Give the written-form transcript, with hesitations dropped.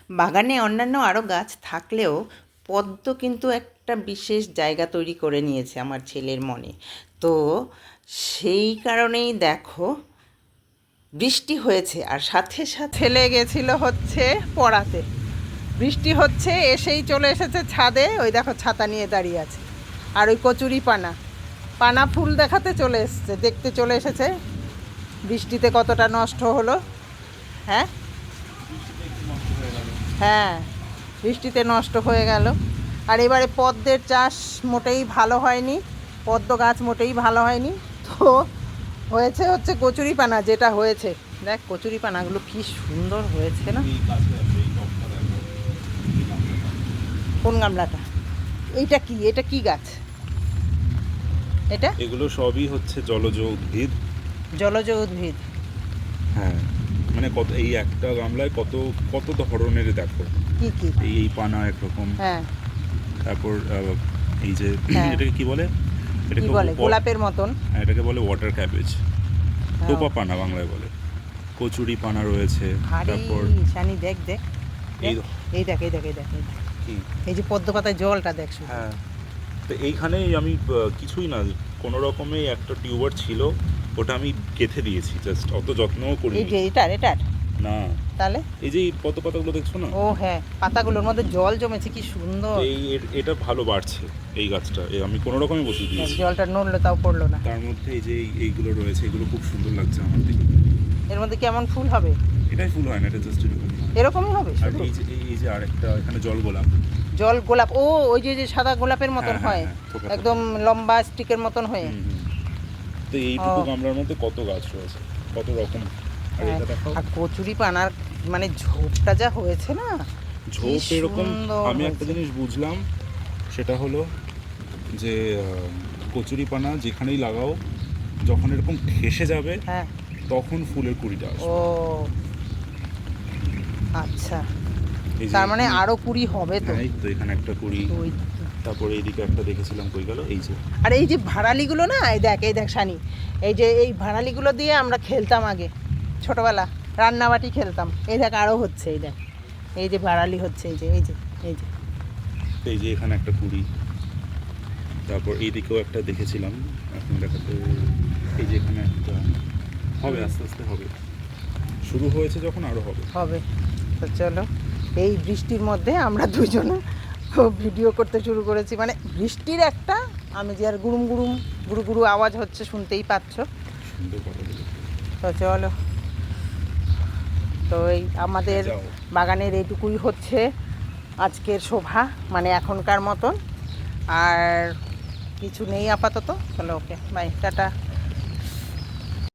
বাগানে অন্যান্য আরও গাছ থাকলেও পদ্ম কিন্তু একটা বিশেষ জায়গা তৈরি করে নিয়েছে আমার ছেলের মনে। তো সেই কারণেই দেখো বৃষ্টি হয়েছে আর সাথে সাথে ছেলে গেছিল হচ্ছে পড়াতে, বৃষ্টি হচ্ছে এসেই চলে এসেছে ছাদে, ওই দেখো ছাতা নিয়ে দাঁড়িয়ে আছে। আর ওই কচুরি পানা ফুল দেখাতে চলে এসছে, দেখতে চলে এসেছে বৃষ্টিতে কতটা নষ্ট হলো। হ্যাঁ হ্যাঁ, বৃষ্টিতে নষ্ট হয়ে গেল। আর এবারে পদ্মের চাষ মোটেই ভালো হয়নি, পদ্ম গাছ মোটেই ভালো হয়নি। তো হয়েছে হচ্ছে কচুরিপানা, যেটা হয়েছে দেখ কচুরিপানাগুলো কি সুন্দর হয়েছে না। কোন গামলাটা? এইটা কি, এটা কি গাছ? এটা এগুলো সবই হচ্ছে জলজ উদ্ভিদ। জলজ উদ্ভিদ? হ্যাঁ, মানে কত এই একটা গামলায় কত কত ধরনের দেখো। কি কি? এই পানা একরকম। হ্যাঁ, তারপর এই যে হ্যাঁ। এটাকে কি বলে? কি বলে? গোলাপের মতন। এটাকে বলে ওয়াটার ক্যাবেজ, হ্যাঁ। টোপা পানা বাংলায় বলে। কচুরি পানা রয়েছে। তারপর শানি দেখ দেখ এই এই দেখ এই দেখ এই দেখ কি, এই যে পদ্ম পাতায় জলটা দেখ শুধু। হ্যাঁ, তো এইখানেই আমি কিছুই না, কোনো রকমে একটা টিউবার ছিল, ওটা আমি গেঁথে দিয়েছি, জাস্ট অত যত্নও করি। এই যে এটার না, তাহলে এই যে পদ্ম পাতাগুলো দেখছো না? ও হ্যাঁ, পাতাগুলোর মধ্যে জল জমেছে, কি সুন্দর। এটা ভালো বাড়ছে এই গাছটা, আমি কোনো রকমে বসিয়ে দিয়েছি। জলটা নড়লো তাও পড়লো না। তার মধ্যে এই যে এইগুলো রয়েছে, এগুলো খুব সুন্দর লাগছে আমার দিকে। এর মধ্যে কেমন ফুল হবে? এটাই ফুল হয় না, এটা জাস্ট এরকমই হবে আর শুধু? এই যে আরেকটা এখানে জল গোলাপ। জল গোলাপ, ও ওই যে যে সাদা গোলাপের মতন হ্যাঁ, হয়, থোকা একদম লম্বা স্টিকের মতন হয়ে। তো এইটুকু ও। গামলার মধ্যে কত গাছ রয়েছে, কত রকম। আর হ্যাঁ, এটা দেখো, আর কচুরি পানার মানে ঝোপটা যা হয়েছে না, ঝোপ কি এরকম। সুন্দর আমি একটা হয়েছে। জিনিস বুঝলাম, সেটা হলো যে কচুরি পানা যেখানেই লাগাও, যখন এরকম ঠেসে যাবে হ্যাঁ। তখন ফুলের কুড়িটা ও আসবে। আচ্ছা, এই যে তার মানে এখানে- আরো কুড়ি হবে তো? হ্যাঁ, এই তো এখানে একটা কুড়ি, ওই। তারপরে এইদিকে একটা দেখেছিলাম, কই গেল এই যে। আর এই যে ভাড়ালিগুলো না, এই দেখ শানি, এই যে এই ভাড়ালিগুলো দিয়ে আমরা খেলতাম আগে ছোটবেলা, রান্নাবাটি খেলতাম। এই দেখ আরও হচ্ছে, এই দেখ এই যে ভাড়ালি হচ্ছে, এই যে এই যে এই যে এই যে এখানে একটা কুড়ি, তারপর এইদিকেও একটা দেখেছিলাম, এখন দেখাতে, এই যে এখানে একটা হবে, আস্তে আস্তে হবে, শুরু হয়েছে যখন আরো হবে। হবে। তো চলো, এই বৃষ্টির মধ্যে আমরা দুজনে ভিডিও করতে শুরু করেছি, মানে বৃষ্টির একটা আমি যে আর গুড়ুম গুড়ুম গুরু গুরু আওয়াজ হচ্ছে, শুনতেই পাচ্ছ। সুন্দর কথা বলে। তো চলো, তো এই আমাদের যাও। বাগানের এইটুকুই হচ্ছে আজকের শোভা, মানে এখনকার মতন। আর কিছু নেই আপাতত। চলো, ওকে, বাই, টাটা।